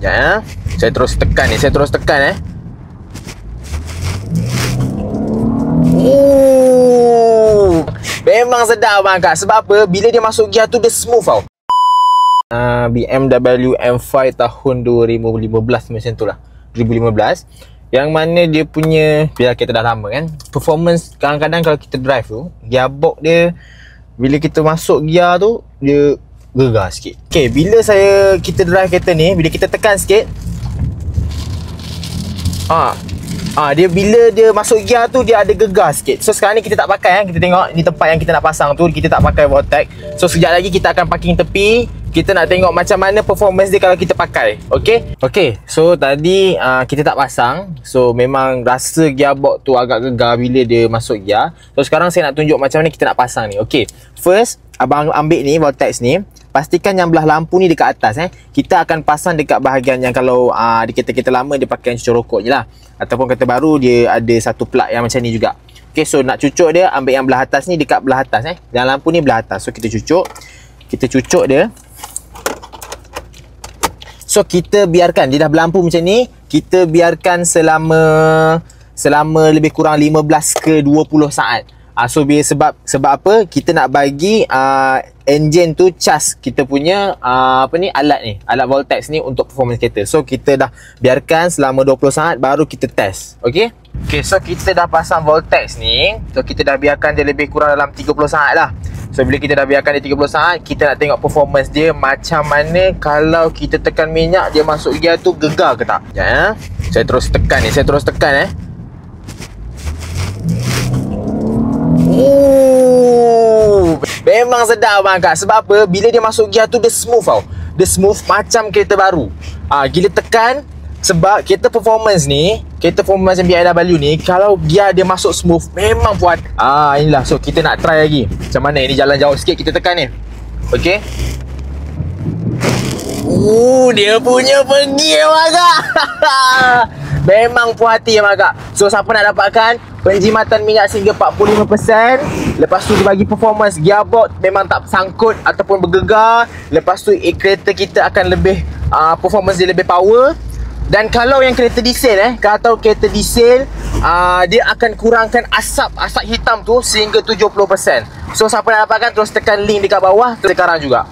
Ya, saya terus tekan ni, memang sedap bang kak. Sebab apa? Bila dia masuk gear tu dia smooth tau. BMW M5 tahun 2015 macam tu lah, 2015. Yang mana dia punya, biar kita dah lama kan, performance kadang-kadang kalau kita drive tu, gearbox dia bila kita masuk gear tu dia gegar sikit. Okay, bila kita drive kereta ni, bila kita tekan sikit, dia bila dia masuk gear tu dia ada gegar sikit. So sekarang ni kita tak pakai kan, kita tengok ni tempat yang kita nak pasang tu, kita tak pakai Vortex. So sekejap lagi kita akan parking tepi. Kita nak tengok macam mana performance dia kalau kita pakai. Okay, so tadi kita tak pasang. So memang rasa gearbox tu agak gegar bila dia masuk gear. So sekarang saya nak tunjuk macam mana kita nak pasang ni. Okay, first abang ambil ni Vortex ni, pastikan yang belah lampu ni dekat atas. Kita akan pasang dekat bahagian yang kalau di kereta-kereta lama dia pakai cucuk rokok je lah, ataupun kereta baru dia ada satu plug yang macam ni juga. Okay, so nak cucuk dia, ambil yang belah atas ni, dekat belah atas yang lampu ni belah atas. So kita cucuk dia. So kita biarkan dia dah berlampu macam ni, kita biarkan selama lebih kurang 15 ke 20 saat. So sebab apa? Kita nak bagi engine tu cas kita punya alat Vortex ni untuk performance kereta. So kita dah biarkan selama 20 saat baru kita test. Okay, so kita dah pasang Vortex ni. So kita dah biarkan dia lebih kurang dalam 30 saat lah. So bila kita dah biarkan dia 30 saat, kita nak tengok performance dia macam mana kalau kita tekan minyak dia masuk gear tu gegar ke tak. Ya, saya terus tekan ni, memang sedap bang kak. Sebab apa? Bila dia masuk gear tu dia smooth tau. Dia smooth macam kereta baru. Gila tekan. Sebab kereta performance macam BMW ni, kalau gear dia masuk smooth memang puas. Inilah. So kita nak try lagi. Macam mana? Ini jalan jauh sikit kita tekan ni. Okay. Dia punya pergi bang kak. Memang puas hati bang kak. So siapa nak dapatkan penjimatan minyak sehingga 45%, lepas tu dia bagi performance gearbox memang tak sangkut ataupun bergegar. Lepas tu kereta kita akan lebih performance dia lebih power. Dan kalau yang kereta diesel dia akan kurangkan asap hitam tu sehingga 70%. So siapa nak dapatkan terus tekan link dekat bawah sekarang juga.